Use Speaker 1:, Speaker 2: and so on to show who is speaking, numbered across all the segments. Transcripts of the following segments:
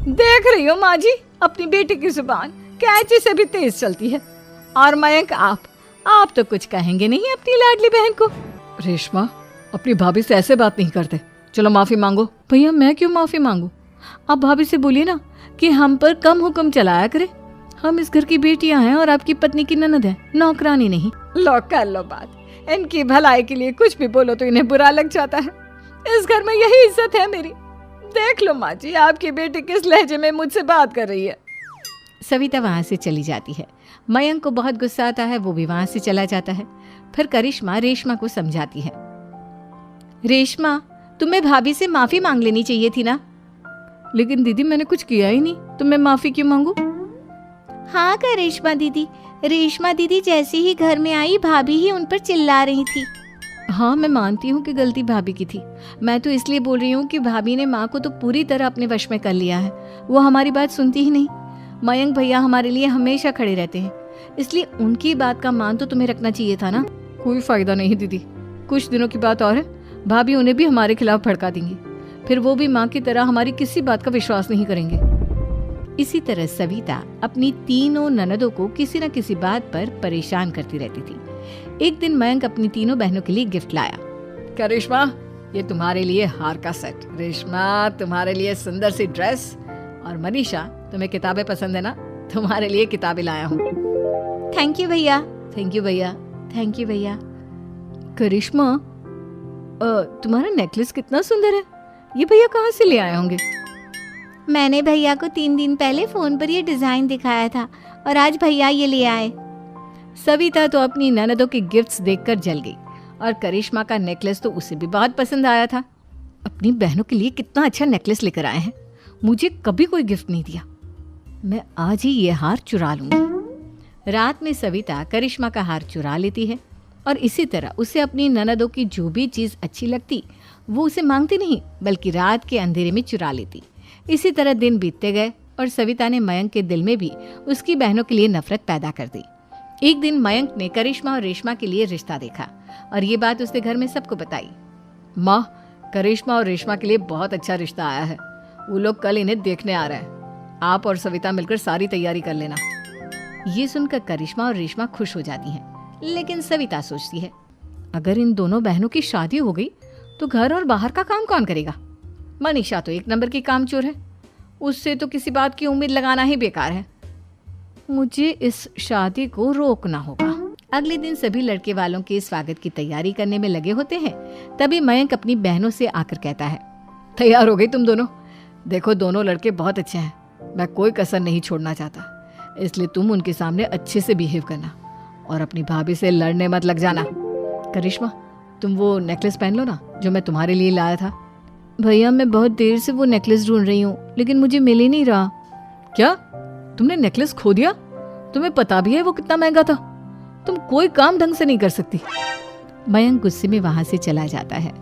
Speaker 1: देख रही हो माँ जी, अपनी बेटी की जुबान कैंची से भी तेज चलती है। और मयंक, आप तो कुछ कहेंगे नहीं अपनी लाडली बहन को। रेशमा, अपनी भाभी से ऐसे बात नहीं करते। चलो माफी मांगो। भैया, मैं क्यों माफी मांगू? आप भाभी से बोलिए ना कि हम पर कम हुक्म चलाया करे। हम इस घर की बेटियां हैं और आपकी पत्नी की ननद है, नौकरानी नहीं। लो कर लो बात। इनकी भलाई के लिए कुछ भी बोलो तो इन्हें बुरा लग जाता है। इस घर में यही इज्जत है मेरी। देख लो माँ जी, आपकी बेटी किस लहजे में मुझसे बात कर रही है। सविता वहाँ से चली जाती है। मयंक को बहुत गुस्सा आता है, वो भी वहाँ से चला जाता है। फिर करिश्मा रेशमा को समझाती है। रेशमा, तुम्हें भाभी से माफी मांग लेनी चाहिए थी ना। लेकिन दीदी, मैंने कुछ किया ही नहीं, तो मैं माफी क्यों मांगू? हाँ करिश्मा दीदी, रेशमा दीदी जैसे ही घर में आई भाभी ही उन पर चिल्ला रही थी। हाँ, मैं मानती हूँ कि गलती भाभी की थी। मैं तो इसलिए बोल रही हूँ कि भाभी ने माँ को तो पूरी तरह अपने वश में कर लिया है। वो हमारी बात सुनती ही नहीं। मयंक भैया हमारे लिए हमेशा खड़े रहते हैं, इसलिए उनकी बात का मान तो तुम्हें रखना चाहिए था ना। कोई फायदा नहीं दीदी, कुछ दिनों की बात और है, भाभी उन्हें भी हमारे खिलाफ भड़का देंगी। फिर वो भी माँ की तरह हमारी किसी बात का विश्वास नहीं करेंगे। इसी तरह सविता अपनी तीनों ननदों को किसी न किसी बात पर परेशान करती रहती थी। एक दिन मयंक अपनी तीनों बहनों के लिए गिफ्ट लाया। करिश्मा, ये तुम्हारे लिए हार का सेट। रेशमा, तुम्हारे लिए सुंदर सी ड्रेस। और मनीषा, तुम्हें किताबें पसंद है ना, तुम्हारे लिए किताबें लाया हूँ। थैंक यू भैया। थैंक यू भैया। थैंक यू भैया। करिश्मा, तुम्हारा नेकलेस कितना सुंदर है। ये भैया कहाँ से ले आए होंगे? मैंने भैया को 3 दिन पहले फोन पर ये डिजाइन दिखाया था और आज भैया ये ले आए। सविता तो अपनी ननदों के गिफ्ट्स देखकर जल गई और करिश्मा का नेकलेस तो उसे भी बहुत पसंद आया था। अपनी बहनों के लिए कितना अच्छा नेकलेस लेकर आए हैं, मुझे कभी कोई गिफ्ट नहीं दिया। मैं आज ही ये हार चुरा लूंगी। रात में सविता करिश्मा का हार चुरा लेती है और इसी तरह उसे अपनी ननदों की जो भी चीज़ अच्छी लगती वो उसे मांगती नहीं, बल्कि रात के अंधेरे में चुरा लेती। इसी तरह दिन बीतते गए और सविता ने मयंक के दिल में भी उसकी बहनों के लिए नफरत पैदा कर दी। एक दिन मयंक ने करिश्मा और रेशमा के लिए रिश्ता देखा और ये बात उसने घर में सबको बताई। माँ, करिश्मा और रेशमा के लिए बहुत अच्छा रिश्ता आया है। वो लोग कल इन्हें देखने आ रहे हैं। आप और सविता मिलकर सारी तैयारी कर लेना। ये सुनकर करिश्मा और रेशमा खुश हो जाती हैं, लेकिन सविता सोचती है, अगर इन दोनों बहनों की शादी हो गई तो घर और बाहर का काम कौन करेगा? मनीषा तो 1 नंबर की कामचोर है, उससे तो किसी बात की उम्मीद लगाना ही बेकार है। मुझे इस शादी को रोकना होगा। अगले दिन सभी लड़के वालों के स्वागत की तैयारी करने में लगे होते हैं। तभी मयंक अपनी बहनों से आकर कहता है, तैयार हो गई तुम दोनों? देखो, दोनों लड़के बहुत अच्छे हैं, मैं कोई कसर नहीं छोड़ना चाहता, इसलिए तुम उनके सामने अच्छे से बिहेव करना और अपनी भाभी से लड़ने मत लग जाना। करिश्मा, तुम वो नेकलेस पहन लो ना जो मैं तुम्हारे लिए लाया था। भैया, मैं बहुत देर से वो नेकलेस ढूंढ रही हूँ, लेकिन मुझे मिल ही नहीं रहा। क्या, तुमने नेकलेस खो दिया? तुम्हें पता भी है वो कितना महंगा था। तुम कोई काम ढंग से नहीं कर सकती। मयंक गुस्से में वहां से चला जाता है।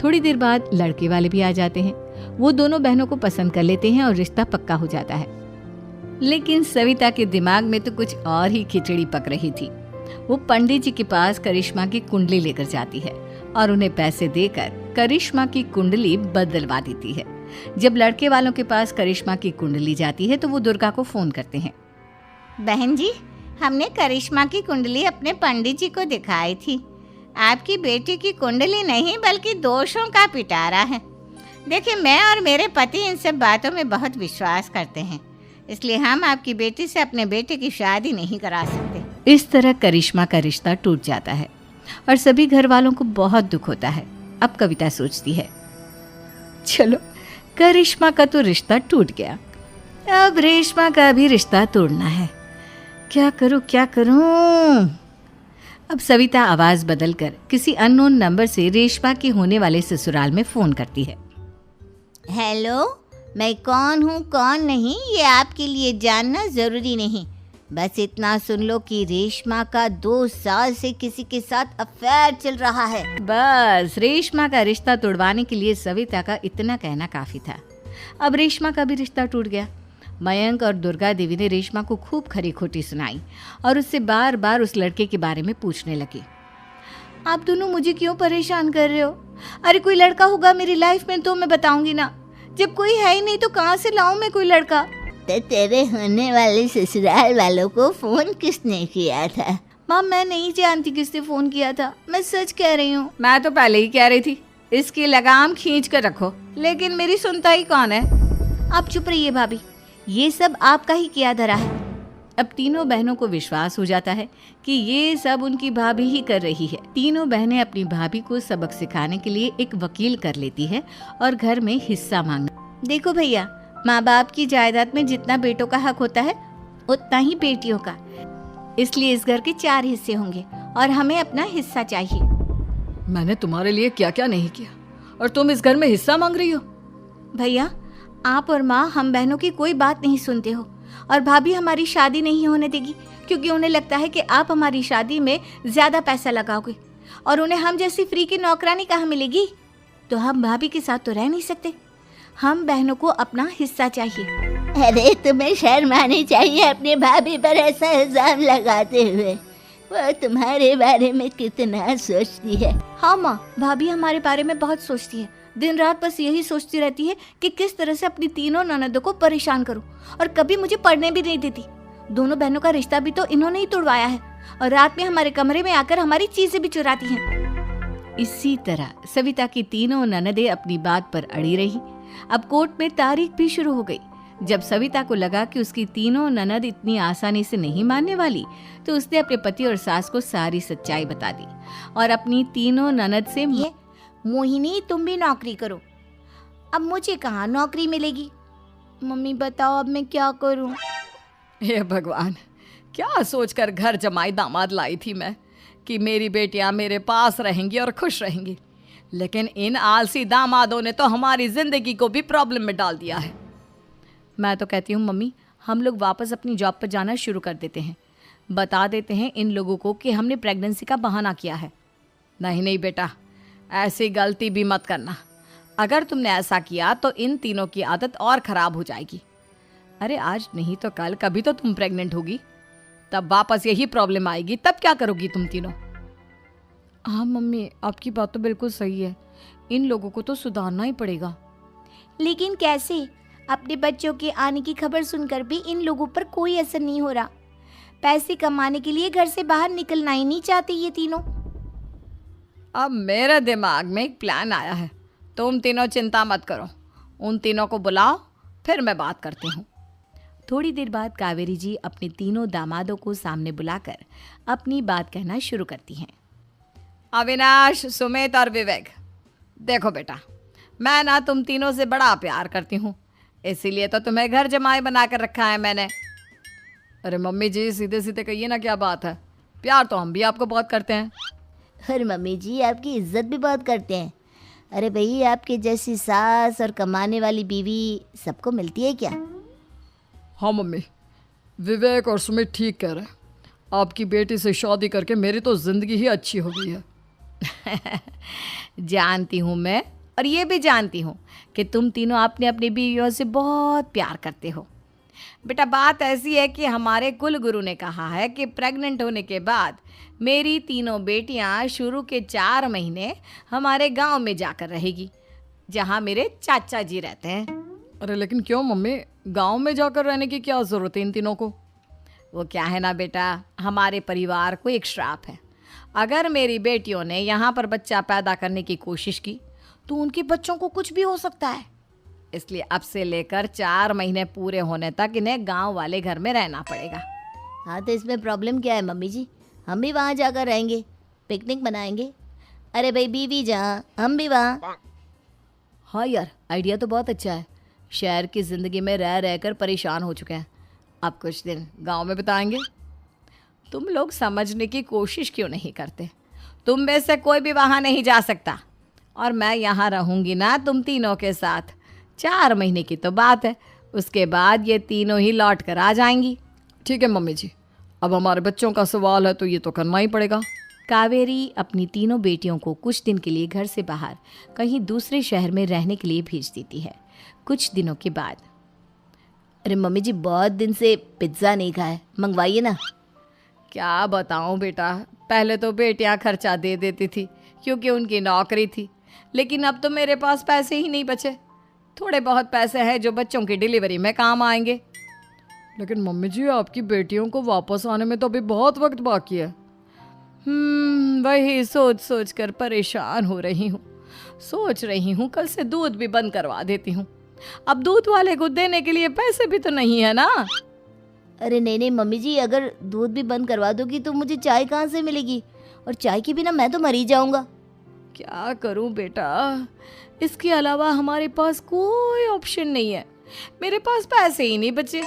Speaker 1: थोड़ी देर बाद लड़के वाले भी आ जाते हैं। वो दोनों बहनों को पसंद कर लेते हैं और रिश्ता पक्का हो जाता है। लेकिन सविता के दिमाग में तो कुछ और ही खिचड़ी पक रही थी। वो पंडित जी के पास करिश्मा की कुंडली लेकर जाती है और उन्हें पैसे देकर करिश्मा की कुंडली बदलवा देती है। जब लड़के वालों के पास करिश्मा की कुंडली जाती है तो वो दुर्गा को फोन करते हैं।
Speaker 2: बहन जी, हमने करिश्मा की कुंडली अपने पंडित जी को दिखाई थी। आपकी बेटी की कुंडली नहीं बल्कि दोषों का पिटारा है। देखिए, मैं और मेरे पति इन सब बातों में बहुत विश्वास करते हैं, इसलिए हम आपकी बेटी से अपने बेटे की शादी नहीं करा सकते।
Speaker 1: इस तरह करिश्मा का रिश्ता टूट जाता है और सभी घर वालों को बहुत दुख होता है। अब कविता सोचती है, चलो करिश्मा का तो रिश्ता टूट गया, अब रेशमा का भी रिश्ता तोड़ना है। क्या करूं क्या करूं? अब सविता आवाज बदलकर किसी अननोन नंबर से रेशमा के होने वाले ससुराल में फोन करती है।
Speaker 2: हेलो, मैं कौन हूँ कौन नहीं ये आपके लिए जानना ज़रूरी नहीं, बस इतना सुन लो कि रेशमा का 2 साल से किसी के साथ अफेयर चल रहा है।
Speaker 1: बस रेशमा का रिश्ता तोड़वाने के लिए सविता का इतना कहना काफी था। अब रेशमा का भी रिश्ता टूट गया। मयंक और दुर्गा देवी ने रेशमा को खूब खरी खोटी सुनाई और उससे बार बार उस लड़के के बारे में पूछने लगी। आप दोनों मुझे क्यों परेशान कर रहे हो? अरे कोई लड़का होगा मेरी लाइफ में तो मैं बताऊंगी ना।
Speaker 2: जब कोई है ही नहीं तो कहाँ से लाऊं मैं कोई लड़का?
Speaker 3: तो तेरे होने वाले ससुराल वालों को फोन किसने किया था?
Speaker 2: माँ मैं नहीं जानती किसने फोन किया था, मैं सच कह रही हूँ।
Speaker 1: मैं तो पहले ही कह रही थी इसकी लगाम खींच कर रखो, लेकिन मेरी सुनता ही कौन है।
Speaker 2: आप चुप रहिए भाभी, ये सब आपका ही किया धरा है। अब तीनों बहनों को विश्वास हो जाता है कि ये सब उनकी भाभी ही कर रही है। तीनों बहनें अपनी भाभी को सबक सिखाने के लिए एक वकील कर लेती है और घर में हिस्सा मांगना। देखो भैया, माँ बाप की जायदाद में जितना बेटों का हक होता है उतना ही बेटियों का, इसलिए इस घर के 4 हिस्से होंगे और हमें अपना हिस्सा चाहिए।
Speaker 1: मैंने तुम्हारे लिए क्या क्या नहीं किया और तुम इस घर में हिस्सा मांग रही हो?
Speaker 2: भैया, आप और माँ हम बहनों की कोई बात नहीं सुनते हो और भाभी हमारी शादी नहीं होने देगी क्योंकि उन्हें लगता है कि आप हमारी शादी में ज्यादा पैसा लगाओगे और उन्हें हम जैसी फ्री की नौकरानी कहाँ मिलेगी। तो हम भाभी के साथ तो रह नहीं सकते, हम बहनों को अपना हिस्सा चाहिए।
Speaker 3: अरे तुम्हें शर्म आनी चाहिए अपनी भाभी पर ऐसा इल्जाम लगाते हुए। वो तुम्हारे बारे में कितना सोचती है।
Speaker 2: हाँ माँ, भाभी हमारे बारे में बहुत सोचती है, दिन रात बस यही सोचती रहती है कि किस तरह से अपनी तीनों ननदों को परेशान करूं और कभी मुझे पढ़ने भी नहीं देती। दोनों बहनों का रिश्ता भी तो इन्होंने ही तोड़वाया है और रात में हमारे कमरे में आकर हमारी चीजें भी चुराती हैं। इसी तरह सविता की तीनों ननदें अपनी बात पर अड़ी रही। अब कोर्ट में तारीख भी शुरू हो गई। जब सविता को लगा कि उसकी तीनों ननद इतनी आसानी से नहीं मानने वाली, तो उसने अपने पति और सास को सारी सच्चाई बता दी और अपनी तीनों ननद से
Speaker 3: ये मोहिनी, तुम भी नौकरी करो। अब मुझे कहाँ नौकरी मिलेगी?
Speaker 2: मम्मी बताओ अब मैं क्या करूं?
Speaker 1: हे भगवान, क्या सोचकर घर जमाई दामाद लाई थी मैं कि मेरी बेटियां मेरे पास रहेंगी और खुश रहेंगी, लेकिन इन आलसी दामादों ने तो हमारी जिंदगी को भी प्रॉब्लम में डाल दिया है।
Speaker 2: मैं तो कहती हूँ मम्मी, हम लोग वापस अपनी जॉब पर जाना शुरू कर देते हैं। बता देते हैं इन लोगों को कि हमने प्रेगनेंसी का बहाना किया है।
Speaker 1: नहीं नहीं बेटा, ऐसी गलती भी मत करना। अगर तुमने ऐसा किया तो इन तीनों की आदत और ख़राब हो जाएगी। अरे आज नहीं तो कल कभी तो तुम प्रेग्नेंट होगी, तब वापस यही प्रॉब्लम आएगी। तब क्या करोगी तुम तीनों?
Speaker 2: हाँ मम्मी, आपकी बात तो बिल्कुल सही है, इन लोगों को तो सुधारना ही पड़ेगा। लेकिन कैसे? अपने बच्चों के आने की खबर सुनकर भी इन लोगों पर कोई असर नहीं हो रहा। पैसे कमाने के लिए घर से बाहर निकलना ही नहीं चाहते ये तीनों।
Speaker 1: अब मेरे दिमाग में एक प्लान आया है, तुम तीनों चिंता मत करो। उन तीनों को बुलाओ, फिर मैं बात करती हूँ।
Speaker 2: थोड़ी देर बाद कावेरी जी अपने तीनों दामादों को सामने बुलाकर अपनी बात कहना शुरू करती हैं।
Speaker 1: अविनाश, सुमित और विवेक, देखो बेटा, मैं ना तुम तीनों से बड़ा प्यार करती हूँ, इसीलिए तो तुम्हें घर जमाई बना कर रखा है मैंने। अरे मम्मी जी, सीधे सीधे कहिए ना, क्या बात है? प्यार तो हम भी आपको बहुत करते हैं।
Speaker 3: और मम्मी जी आपकी इज्जत भी बहुत करते हैं। अरे भाई, आपके जैसी सास और कमाने वाली बीवी सबको मिलती है क्या?
Speaker 1: हाँ मम्मी, विवेक और सुमित ठीक कह रहे हैं। आपकी बेटी से शादी करके मेरी तो ज़िंदगी ही अच्छी हो गई है।
Speaker 2: जानती हूँ मैं, और ये भी जानती हूँ कि तुम तीनों अपने अपनी बीवियों से बहुत प्यार करते हो।
Speaker 1: बेटा, बात ऐसी है कि हमारे कुल गुरु ने कहा है कि प्रेग्नेंट होने के बाद मेरी तीनों बेटियां शुरू के 4 महीने हमारे गांव में जाकर रहेगी, जहां मेरे चाचा जी रहते हैं। अरे लेकिन क्यों मम्मी, गांव में जाकर रहने की क्या ज़रूरत है इन तीनों को? वो क्या है ना बेटा, हमारे परिवार को एक श्राप है। अगर मेरी बेटियों ने यहाँ पर बच्चा पैदा करने की कोशिश की तो उनके बच्चों को कुछ भी हो सकता है। इसलिए अब से लेकर 4 महीने पूरे होने तक इन्हें गांव वाले घर में रहना पड़ेगा।
Speaker 3: हाँ तो इसमें प्रॉब्लम क्या है मम्मी जी? हम भी वहाँ जाकर रहेंगे, पिकनिक मनाएंगे। अरे भाई, बीवी जहाँ हम भी वहाँ।
Speaker 2: हाँ यार, आइडिया तो बहुत अच्छा है। शहर की ज़िंदगी में रह रहकर परेशान हो चुके हैं,
Speaker 1: अब कुछ दिन गांव में बिताएंगे। तुम लोग समझने की कोशिश क्यों नहीं करते? तुम में से कोई भी वहाँ नहीं जा सकता और मैं यहाँ रहूँगी ना तुम तीनों के साथ। 4 महीने की तो बात है, उसके बाद ये तीनों ही लौट कर आ जाएंगी। ठीक है मम्मी जी, अब हमारे बच्चों का सवाल है तो ये तो करना ही पड़ेगा।
Speaker 2: कावेरी अपनी तीनों बेटियों को कुछ दिन के लिए घर से बाहर कहीं दूसरे शहर में रहने के लिए भेज देती है। कुछ दिनों के बाद,
Speaker 3: अरे मम्मी जी, बहुत दिन से पिज्ज़ा नहीं खाया, मंगवाइए ना।
Speaker 1: क्या बताऊं बेटा, पहले तो बेटियां खर्चा दे देती थी क्योंकि उनकी नौकरी थी, लेकिन अब तो मेरे पास पैसे ही नहीं बचे। थोड़े बहुत पैसे हैं जो बच्चों की डिलीवरी में काम आएंगे। लेकिन मम्मी जी, आपकी बेटियों को वापस आने में तो अभी बहुत वक्त बाकी है। वही सोच सोच कर परेशान हो रही हूँ। सोच रही हूँ कल से दूध भी बंद करवा देती हूँ। अब दूध वाले को देने के लिए पैसे भी तो नहीं है ना।
Speaker 3: अरे नहीं नहीं मम्मी जी, अगर दूध भी बंद करवा दोगी तो मुझे चाय कहाँ से मिलेगी? और चाय के बिना मैं तो मर ही जाऊंगा।
Speaker 1: क्या करूं बेटा, इसके अलावा हमारे पास कोई ऑप्शन नहीं है। मेरे पास पैसे ही नहीं बचे।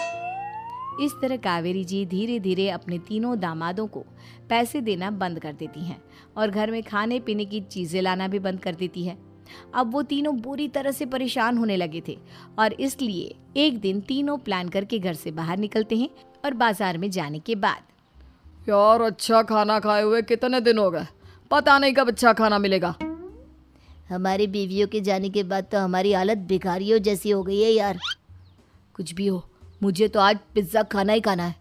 Speaker 1: इस तरह कावेरी जी धीरे धीरे अपने तीनों दामादों को पैसे देना बंद कर देती हैं और घर में खाने पीने की चीज़ें लाना भी बंद कर देती है। अब वो तीनों बुरी तरह से परेशान होने लगे थे और इसलिए एक दिन तीनों प्लान करके घर से बाहर निकलते हैं और बाजार में जाने के बाद,
Speaker 4: यार अच्छा खाना खाए हुए कितने दिन हो गए, पता नहीं कब अच्छा खाना मिलेगा।
Speaker 3: हमारी बीवियों के जाने के बाद तो हमारी हालत भिखारियों जैसी हो गई है यार।
Speaker 1: कुछ भी हो, मुझे तो आज पिज्ज़ा खाना ही खाना है।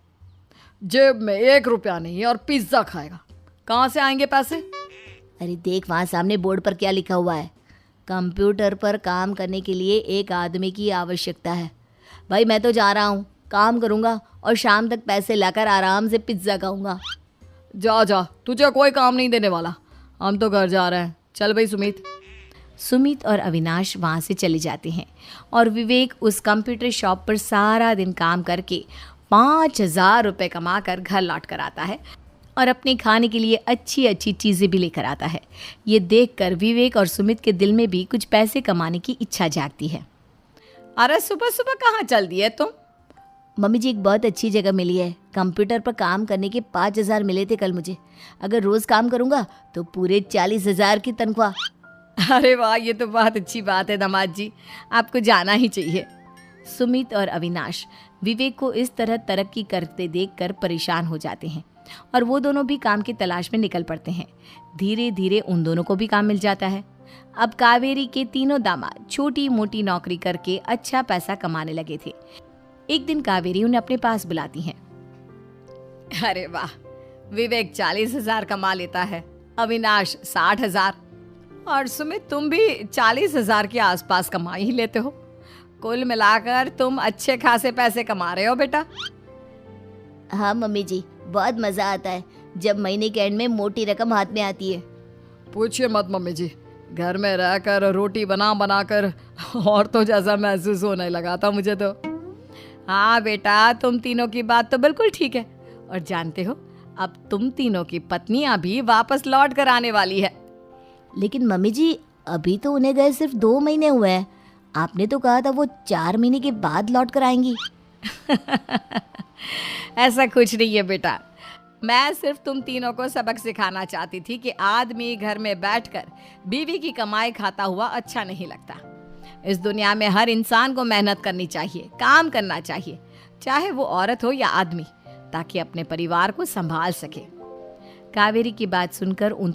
Speaker 4: जेब में 1 रुपया नहीं है और पिज्जा खाएगा, कहाँ से आएंगे पैसे?
Speaker 3: अरे देख वहाँ सामने बोर्ड पर क्या लिखा हुआ है, कंप्यूटर पर काम करने के लिए एक आदमी की आवश्यकता है। भाई मैं तो जा रहा हूँ, काम करूँगा और शाम तक पैसे लाकर आराम से पिज्ज़ा खाऊंगा।
Speaker 4: जा जा, तुझे कोई काम नहीं देने वाला, हम तो घर जा रहे हैं। चल भाई सुमित।
Speaker 1: सुमित और अविनाश वहाँ से चले जाते हैं और विवेक उस कंप्यूटर शॉप पर सारा दिन काम करके 5,000 रुपये कमा कर घर लौट कर आता है और अपने खाने के लिए अच्छी अच्छी चीज़ें भी लेकर आता है। ये देखकर विवेक और सुमित के दिल में भी कुछ पैसे कमाने की इच्छा जागती है।
Speaker 2: अरे सुबह सुबह कहाँ चल दिए तुम?
Speaker 3: मम्मी जी एक बहुत अच्छी जगह मिली है, कंप्यूटर पर काम करने के 5,000 मिले थे कल मुझे। अगर रोज़ काम करूँगा तो पूरे 40,000 की तनख्वाह।
Speaker 1: अरे वाह, ये तो बहुत अच्छी बात है दामाद जी, आपको जाना ही चाहिए। सुमित और अविनाश विवेक को इस तरह तरक्की करते देखकर परेशान हो जाते हैं और वो दोनों भी काम की तलाश में निकल पड़ते हैं। धीरे धीरे उन दोनों को भी काम मिल जाता है। अब कावेरी के तीनों दामाद छोटी मोटी नौकरी करके अच्छा पैसा कमाने लगे थे। एक दिन कावेरी उन्हें अपने पास बुलाती हैं।
Speaker 2: अरे वाह, विवेक 40,000 कमा लेता है, अविनाश 60,000 और सुमित तुम भी 40,000 के आसपास कमा ही लेते हो। कुल मिलाकर तुम अच्छे खासे पैसे कमा रहे हो बेटा।
Speaker 3: हाँ मम्मी जी, बहुत मज़ा आता है जब महीने के एंड में मोटी रकम हाथ में आती है।
Speaker 4: पूछिए मत मम्मी जी, घर में रहकर रोटी बना बना कर और तो जैसा महसूस होने लगा था मुझे तो।
Speaker 1: हाँ बेटा, तुम तीनों की बात तो बिल्कुल ठीक है। और जानते हो, अब तुम तीनों की पत्नियां भी वापस लौट कर आने वाली है।
Speaker 3: लेकिन मम्मी जी अभी तो उन्हें गए सिर्फ 2 महीने हुए हैं, आपने तो कहा था वो 4 महीने के बाद लौट कर आएंगी।
Speaker 1: ऐसा कुछ नहीं है बेटा, मैं सिर्फ तुम तीनों को सबक सिखाना चाहती थी कि आदमी घर में बैठकर बीवी की कमाई खाता हुआ अच्छा नहीं लगता। इस दुनिया में हर इंसान को मेहनत करनी चाहिए, काम करना चाहिए, चाहे वो औरत हो या आदमी, ताकि अपने परिवार को संभाल सके। कावेरी की बात सुनकर उन